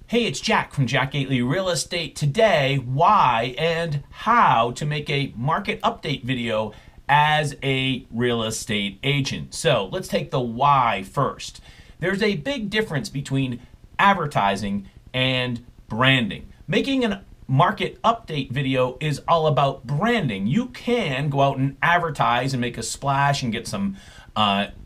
Hey, it's Jack from Jack Gately Real Estate. Today, why and how to make a market update video as a real estate agent. So let's take the why first. There's a big difference between advertising and branding. Making a market update video is all about branding. You can go out and advertise and make a splash and get some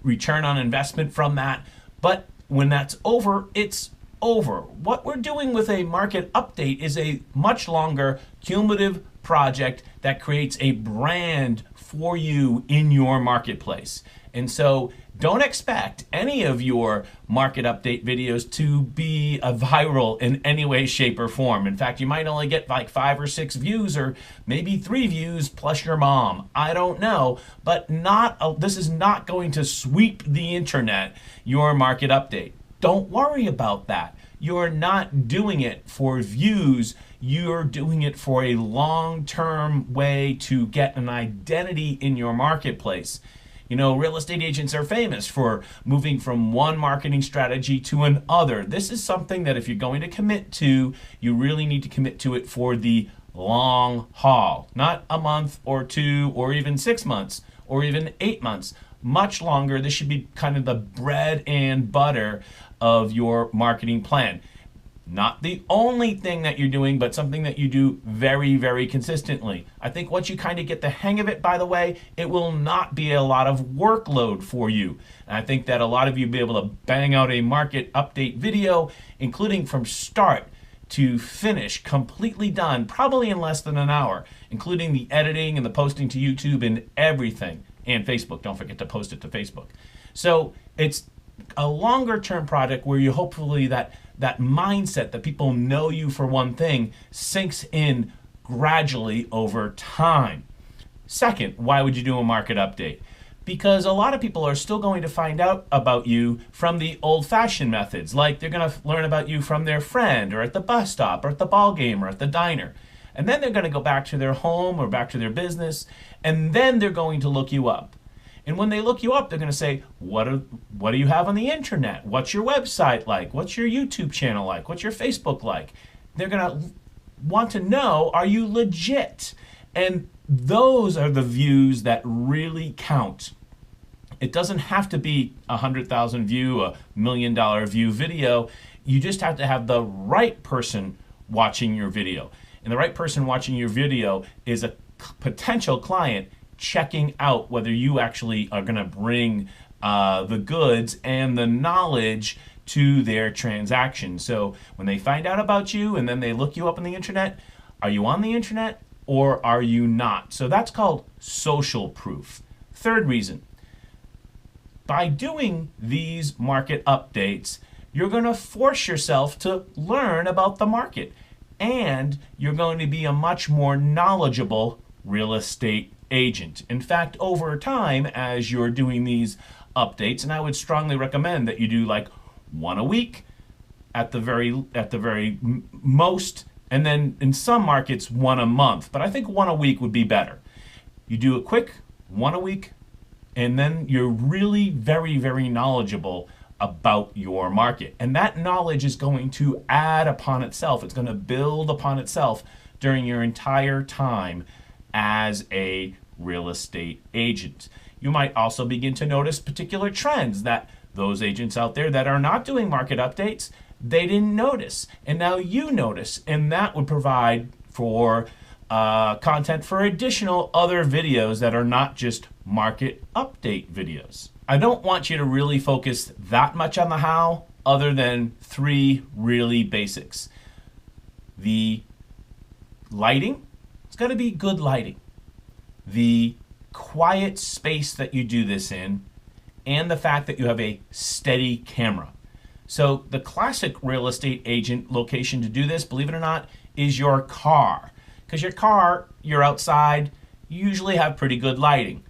return on investment from that. But when that's over, it's over. What we're doing with a market update is a much longer cumulative project that creates a brand for you in your marketplace. And so don't expect any of your market update videos to be viral in any way, shape, or form. In fact, you might only get like 5 or 6 views, or maybe 3 views plus your mom. I don't know, but this is not going to sweep the internet, your market update. Don't worry about that. You're not doing it for views. You're doing it for a long-term way to get an identity in your marketplace. You know, real estate agents are famous for moving from one marketing strategy to another. This is something that if you're going to commit to, you really need to commit to it for the long haul. Not a month or 2 or even 6 months or even 8 months. Much longer. This should be kind of the bread and butter of your marketing plan. Not the only thing that you're doing, but something that you do very, very consistently. I think once you kind of get the hang of it, by the way, it will not be a lot of workload for you. And I think that a lot of you will be able to bang out a market update video, including from start to finish, completely done, probably in less than an hour, including the editing and the posting to YouTube and everything. And Facebook, don't forget to post it to Facebook. So it's a longer term project where you hopefully that mindset that people know you for one thing sinks in gradually over time. Second, why would you do a market update? Because a lot of people are still going to find out about you from the old-fashioned methods, like they're going to learn about you from their friend or at the bus stop or at the ball game or at the diner. And then they're going to go back to their home or back to their business, and then they're going to look you up. And when they look you up, they're going to say, what do you have on the internet? What's your website like? What's your YouTube channel like? What's your Facebook like? They're going to want to know, are you legit? And those are the views that really count. It doesn't have to be 100,000 view, $1 million view video. You just have to have the right person watching your video. And the right person watching your video is a potential client checking out whether you actually are going to bring the goods and the knowledge to their transaction. So when they find out about you and then they look you up on the internet, are you on the internet or are you not? So that's called social proof. Third reason, by doing these market updates, you're going to force yourself to learn about the market, and you're going to be a much more knowledgeable real estate agent. In fact, over time, as you're doing these updates, and I would strongly recommend that you do like one a week at the very most, and then in some markets one a month, but I think one a week would be better. You do a quick one a week, and then you're really very, very knowledgeable about your market. And that knowledge is going to add upon itself. It's going to build upon itself during your entire time as a real estate agent. You might also begin to notice particular trends that those agents out there that are not doing market updates, they didn't notice. And now you notice, and that would provide for content for additional other videos that are not just market update videos. I don't want you to really focus that much on the how, other than 3 really basics. The lighting, it's got to be good lighting. The quiet space that you do this in, and the fact that you have a steady camera. So the classic real estate agent location to do this, believe it or not, is your car. Because your car, you're outside, you usually have pretty good lighting.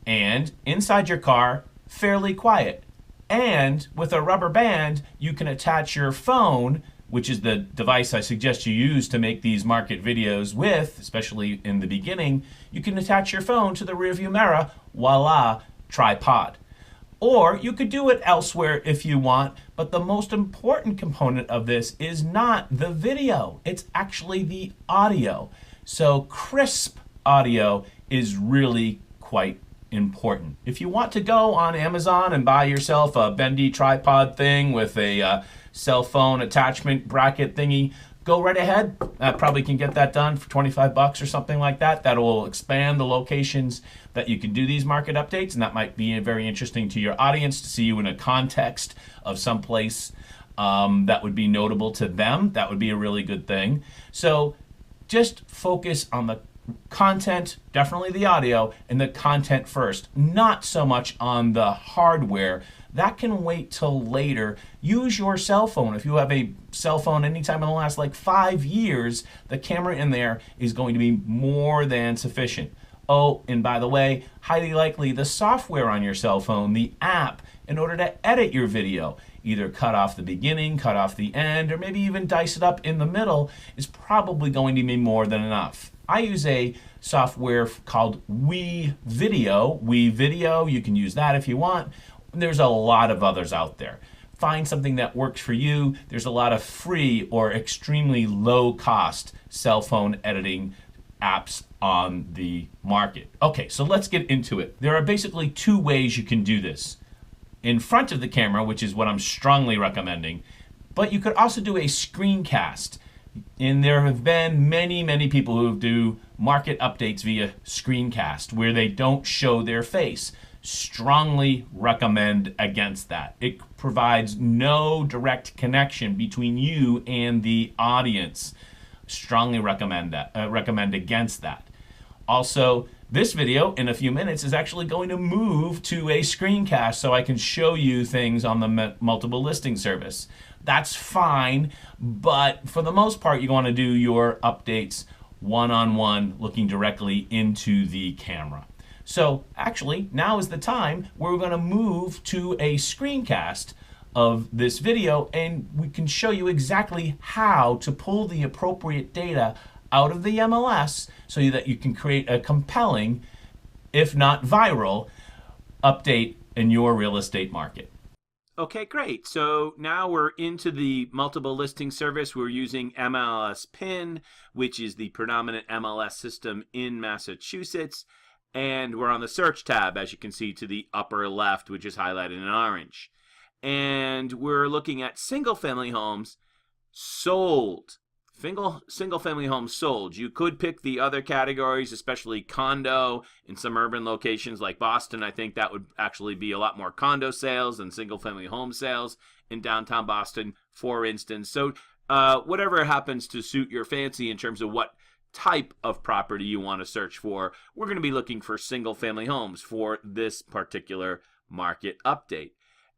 And inside your car, fairly quiet. And with a rubber band, you can attach your phone, which is the device I suggest you use to make these market videos with, especially in the beginning. You can attach your phone to the rearview mirror, voila, tripod. Or you could do it elsewhere if you want, but the most important component of this is not the video, it's actually the audio. So crisp audio is really quite important. If you want to go on Amazon and buy yourself a bendy tripod thing with a cell phone attachment bracket thingy, go right ahead. Probably can get that done for 25 bucks or something like that. That will expand the locations that you can do these market updates, and that might be very interesting to your audience to see you in a context of some place that would be notable to them. That would be a really good thing. So just focus on the content, definitely the audio, and the content first, not so much on the hardware. That can wait till later. Use your cell phone. If you have a cell phone anytime in the last 5 years, the camera in there is going to be more than sufficient. Oh, and by the way, highly likely the software on your cell phone, the app, in order to edit your video, either cut off the beginning, cut off the end, or maybe even dice it up in the middle, is probably going to be more than enough. I use a software called WeVideo. You can use that if you want. There's a lot of others out there. Find something that works for you. There's a lot of free or extremely low cost cell phone editing apps on the market. Okay, so let's get into it. There are basically two ways you can do this. In front of the camera, which is what I'm strongly recommending, but you could also do a screencast. And there have been many people who do market updates via screencast where they don't show their face. Strongly recommend against that. It provides no direct connection between you and the audience. Strongly recommend against that. Also, this video in a few minutes is actually going to move to a screencast so I can show you things on the multiple listing service. That's fine, but for the most part, you want to do your updates one-on-one, looking directly into the camera. So actually, now is the time where we're going to move to a screencast of this video, and we can show you exactly how to pull the appropriate data out of the MLS so that you can create a compelling, if not viral, update in your real estate market. Okay, great. So now we're into the multiple listing service. We're using MLS PIN, which is the predominant MLS system in Massachusetts. And we're on the search tab, as you can see to the upper left, which is highlighted in orange. And we're looking at single-family homes sold. Single-family homes sold. You could pick the other categories, especially condo in some urban locations like Boston. I think that would actually be a lot more condo sales than single-family home sales in downtown Boston, for instance. So whatever happens to suit your fancy in terms of what type of property you want to search for, we're going to be looking for single-family homes for this particular market update.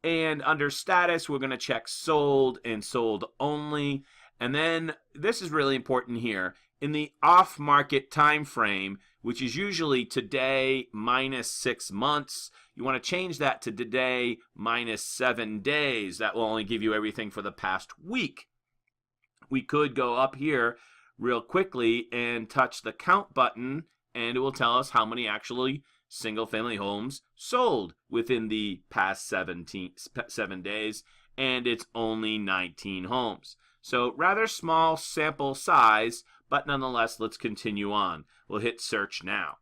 And under status, we're going to check sold and sold only. And then this is really important here. In the off-market time frame, which is usually today minus 6 months, you want to change that to today minus 7 days. That will only give you everything for the past week. We could go up here real quickly and touch the count button, and it will tell us how many actually single-family homes sold within the past 7 days, and it's only 19 homes. So rather small sample size, but nonetheless, let's continue on. We'll hit search now.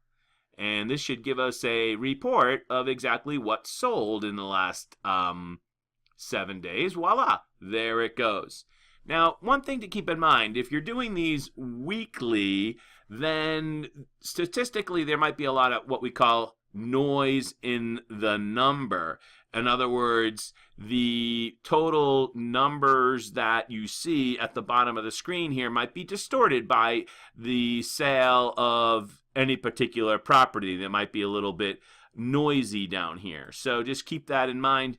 And this should give us a report of exactly what sold in the last 7 days. Voila, there it goes. Now, one thing to keep in mind, if you're doing these weekly, then statistically there might be a lot of what we call noise in the number. In other words, the total numbers that you see at the bottom of the screen here might be distorted by the sale of any particular property. That might be a little bit noisy down here. So just keep that in mind.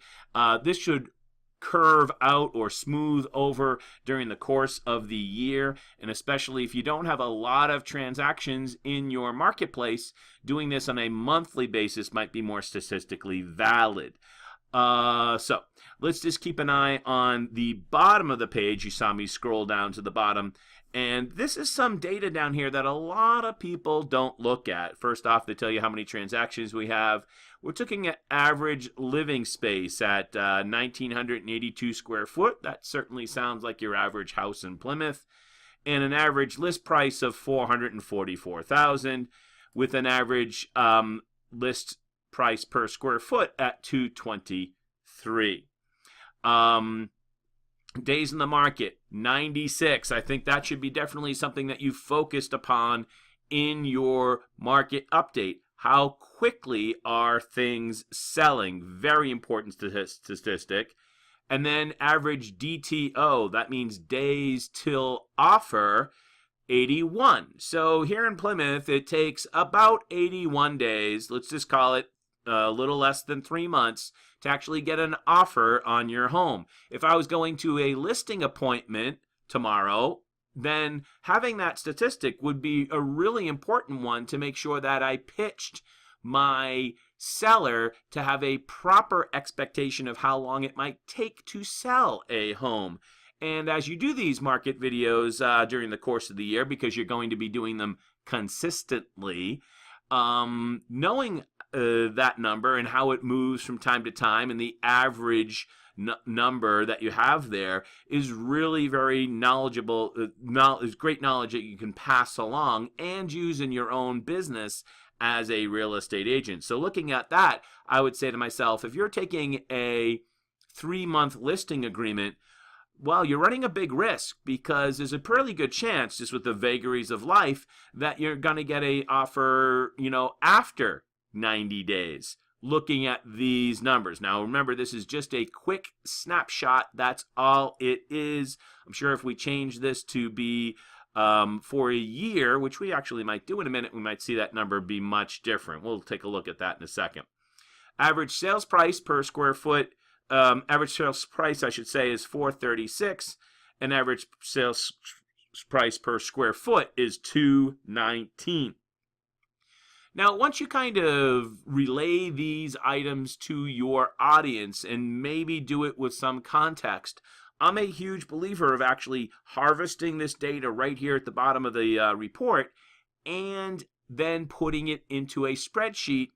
This should curve out or smooth over during the course of the year, and especially if you don't have a lot of transactions in your marketplace, doing this on a monthly basis might be more statistically valid. So let's just keep an eye on the bottom of the page. You saw me scroll down to the bottom. And this is some data down here that a lot of people don't look at. First off, they tell you how many transactions we have. We're looking at average living space at 1,982 square foot. That certainly sounds like your average house in Plymouth. And an average list price of $444,000 with an average list price per square foot at $223. Days in the market, 96. I think that should be definitely something that you focused upon in your market update. How quickly are things selling? Very important statistic. And then average DTO, that means days till offer, 81. So here in Plymouth, it takes about 81 days, let's just call it a little less than 3 months, to actually get an offer on your home. If I was going to a listing appointment tomorrow, then having that statistic would be a really important one to make sure that I pitched my seller to have a proper expectation of how long it might take to sell a home. And as you do these market videos during the course of the year, because you're going to be doing them consistently, knowing that number and how it moves from time to time and the average number that you have there is really very knowledgeable. Is great knowledge that you can pass along and use in your own business as a real estate agent. So looking at that, I would say to myself, if you're taking a 3-month listing agreement, well, you're running a big risk because there's a pretty good chance, just with the vagaries of life, that you're going to get an offer, after 90 days, looking at these numbers. Now, remember, this is just a quick snapshot. That's all it is. I'm sure if we change this to be for a year, which we actually might do in a minute, we might see that number be much different. We'll take a look at that in a second. Average sales price per square foot, average sales price, I should say, is $436, and average sales price per square foot is $219. Now, once you kind of relay these items to your audience and maybe do it with some context, I'm a huge believer of actually harvesting this data right here at the bottom of the report and then putting it into a spreadsheet,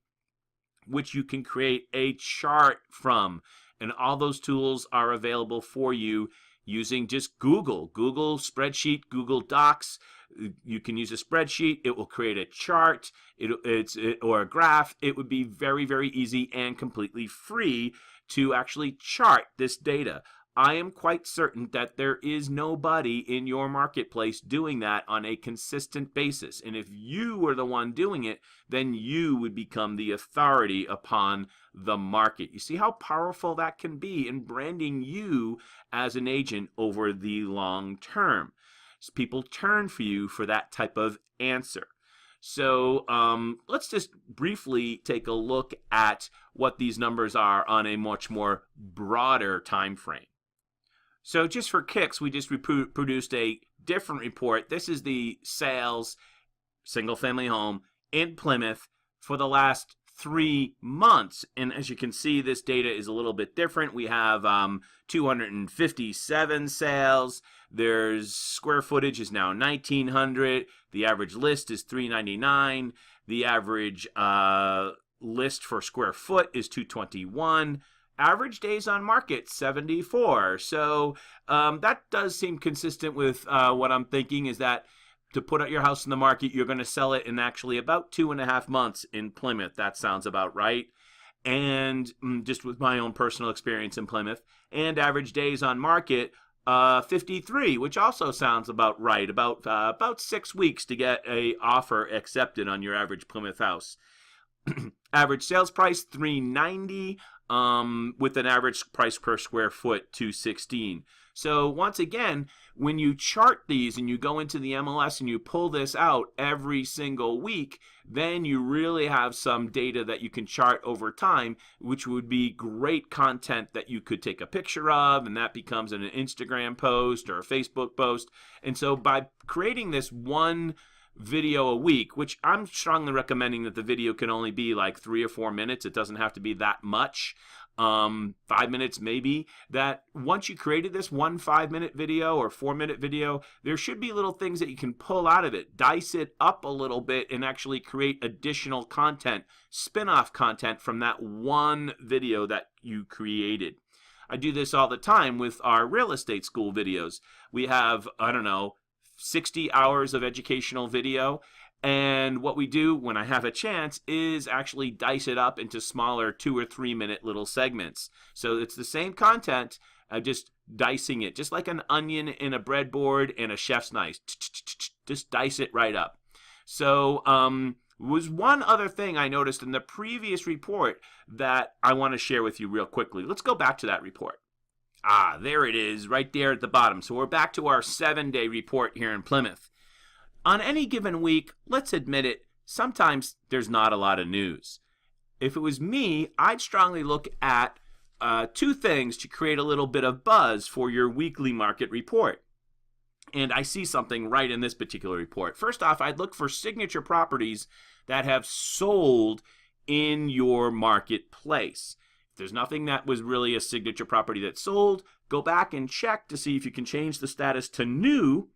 which you can create a chart from. And all those tools are available for you using just Google spreadsheet, Google Docs. You can use a spreadsheet. It will create a chart or a graph. It would be very, very easy and completely free to actually chart this data. I am quite certain that there is nobody in your marketplace doing that on a consistent basis. And if you were the one doing it, then you would become the authority upon the market. You see how powerful that can be in branding you as an agent over the long term. So people turn for you for that type of answer. So let's just briefly take a look at what these numbers are on a much more broader time frame. So just for kicks, we just produced a different report. This is the sales single-family home in Plymouth for the last 3 months. And as you can see, this data is a little bit different. We have 257 sales. There's square footage is now 1,900. The average list is 399. The average list for square foot is 221. Average days on market, 74. So that does seem consistent with what I'm thinking, is that to put out your house in the market, you're going to sell it in actually about 2.5 months in Plymouth. That sounds about right. And just with my own personal experience in Plymouth. And average days on market, 53, which also sounds about right. About 6 weeks to get an offer accepted on your average Plymouth house. Average sales price, $390. With an average price per square foot, $216. So once again, when you chart these and you go into the MLS and you pull this out every single week, then you really have some data that you can chart over time, which would be great content that you could take a picture of, and that becomes an Instagram post or a Facebook post. And so by creating this one video a week, which I'm strongly recommending that the video can only be like 3 or 4 minutes. It doesn't have to be that much. 5 minutes maybe, that once you created this 5-minute video or 4-minute video, there should be little things that you can pull out of it, dice it up a little bit, and actually create additional content, spin-off content from that one video that you created. I do this all the time with our real estate school videos. We have, I don't know, 60 hours of educational video. And what we do when I have a chance is actually dice it up into smaller 2 or 3 minute little segments. So it's the same content, just dicing it, just like an onion in a breadboard and a chef's knife. Just dice it right up. So was one other thing I noticed in the previous report that I want to share with you real quickly. Let's go back to that report. There it is, right there at the bottom. So we're back to our 7-day report here in Plymouth. On any given week, let's admit it, sometimes there's not a lot of news. If it was me, I'd strongly look at 2 things to create a little bit of buzz for your weekly market report. And I see something right in this particular report. First off, I'd look for signature properties that have sold in your marketplace. If there's nothing that was really a signature property that sold, go back and check to see if you can change the status to new.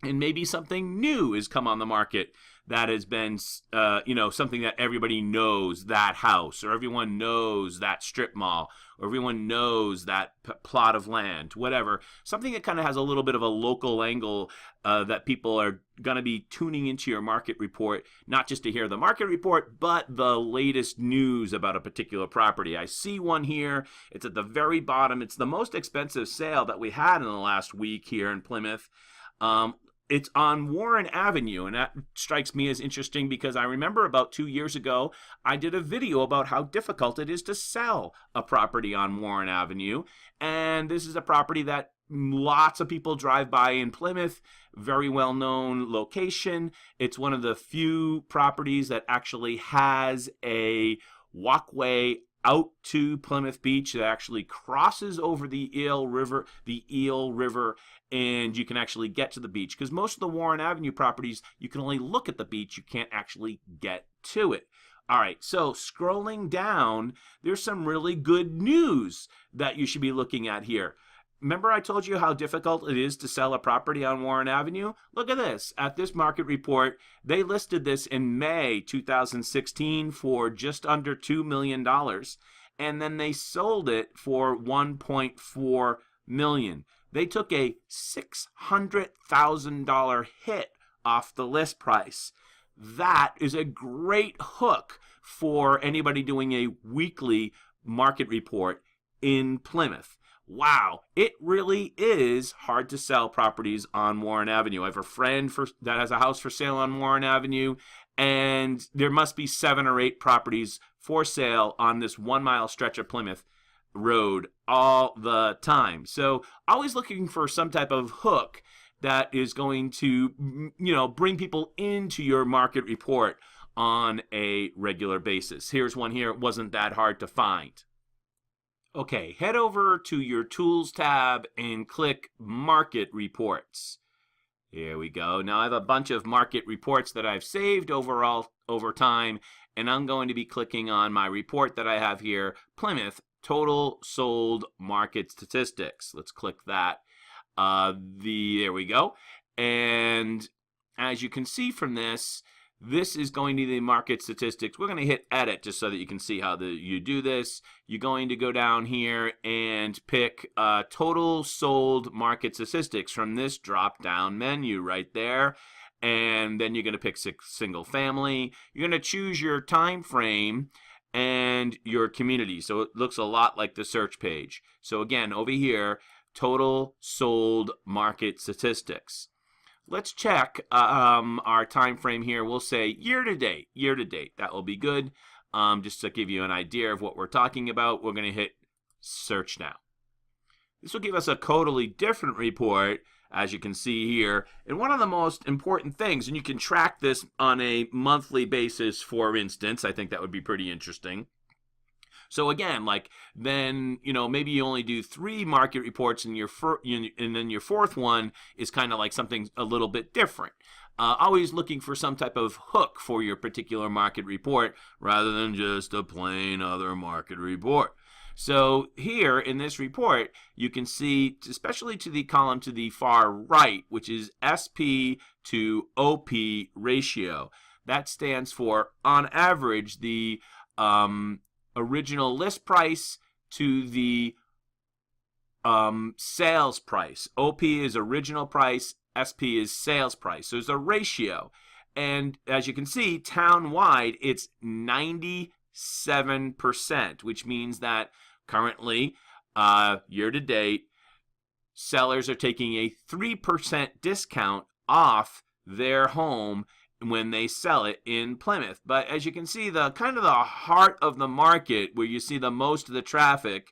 And maybe something new has come on the market that has been, something that everybody knows, that house, or everyone knows that strip mall, or everyone knows that plot of land, whatever. Something that kind of has a little bit of a local angle that people are going to be tuning into your market report, not just to hear the market report, but the latest news about a particular property. I see one here. It's at the very bottom. It's the most expensive sale that we had in the last week here in Plymouth. It's on Warren Avenue, and that strikes me as interesting because I remember about 2 years ago, I did a video about how difficult it is to sell a property on Warren Avenue, and this is a property that lots of people drive by in Plymouth, very well-known location. It's one of the few properties that actually has a walkway out to Plymouth Beach that actually crosses over the Eel River, and you can actually get to the beach. Because most of the Warren Avenue properties, you can only look at the beach, you can't actually get to it. All right, so scrolling down, there's some really good news that you should be looking at here. Remember I told you how difficult it is to sell a property on Warren Avenue? Look at this. At this market report, they listed this in May 2016 for just under $2 million, and then they sold it for $1.4 million. They took a $600,000 hit off the list price. That is a great hook for anybody doing a weekly market report in Plymouth. Wow, it really is hard to sell properties on Warren Avenue. I have a friend that has a house for sale on Warren Avenue, and there must be 7 or 8 properties for sale on this 1-mile stretch of Plymouth Road all the time. So always looking for some type of hook that is going to, bring people into your market report on a regular basis. Here's one here. It wasn't that hard to find. Okay, head over to your Tools tab and click Market Reports. Here we go. Now I have a bunch of market reports that I've saved over time, and I'm going to be clicking on my report that I have here, Plymouth Total Sold Market Statistics. Let's click that. There we go. And as you can see from this, this is going to be the market statistics. We're going to hit edit just so that you can see how you do this. You're going to go down here and pick total sold market statistics from this drop down menu right there. And then you're going to pick single family. You're going to choose your time frame and your community. So it looks a lot like the search page. So again, over here, total sold market statistics. Let's check our time frame here. We'll say year to date. That will be good. Just to give you an idea of what we're talking about, we're going to hit search now. This will give us a totally different report, as you can see here. And one of the most important things, and you can track this on a monthly basis, for instance, I think that would be pretty interesting. So again, then maybe you only do 3 market reports, and and then your 4th one is kind of like something a little bit different. Always looking for some type of hook for your particular market report rather than just a plain other market report. So here in this report, you can see, especially to the column to the far right, which is SP to OP ratio. That stands for, on average, the original list price to the sales price. OP is original price, SP is sales price. So there's a ratio. And as you can see, town-wide, it's 97%, which means that currently, year-to-date, sellers are taking a 3% discount off their home when they sell it in Plymouth. But as you can see, the kind of the heart of the market, where you see the most of the traffic,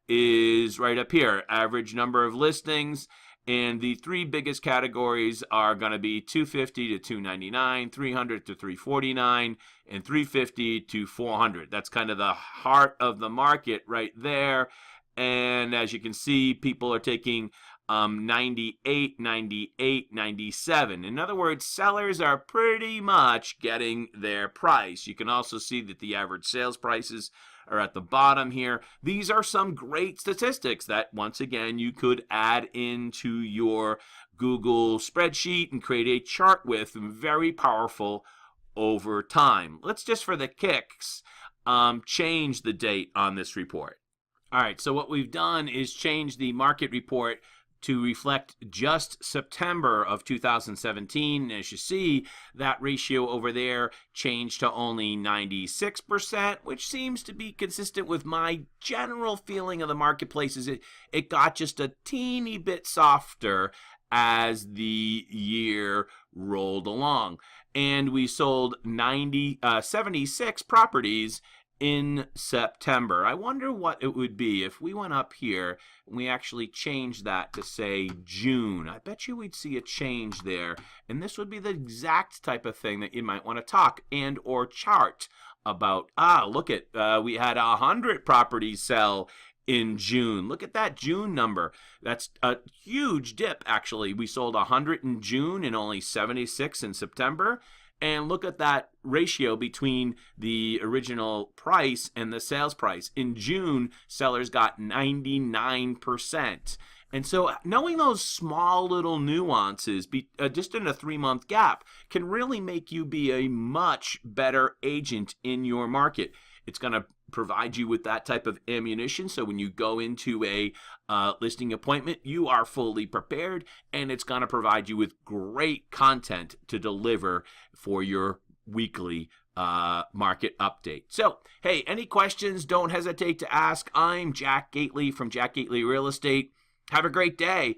is right up here. Average number of listings, and the three biggest categories are going to be 250 to 299, 300 to 349, and 350 to 400. That's kind of the heart of the market right there. And as you can see, people are taking 98, 98, 97. In other words, sellers are pretty much getting their price. You can also see that the average sales prices are at the bottom here. These are some great statistics that, once again, you could add into your Google spreadsheet and create a chart with. Very powerful over time. Let's just, for the kicks, change the date on this report. All right, so what we've done is change the market report to reflect just September of 2017. As you see, that ratio over there changed to only 96%, which seems to be consistent with my general feeling of the marketplace. It got just a teeny bit softer as the year rolled along. And we sold 76 properties in September. I wonder what it would be if we went up here and we actually changed that to, say, June. I bet you we'd see a change there. And this would be the exact type of thing that you might want to talk and or chart about. Look at, we had 100 properties sell in June. Look at that June number. That's a huge dip, actually. We sold 100 in June and only 76 in September. And look at that ratio between the original price and the sales price. In June, sellers got 99%. And so knowing those small little nuances, just in a 3-month gap, can really make you be a much better agent in your market. It's going to provide you with that type of ammunition, so when you go into a listing appointment, you are fully prepared, and it's going to provide you with great content to deliver for your weekly market update. So, hey, any questions, don't hesitate to ask. I'm Jack Gately from Jack Gately Real Estate. Have a great day.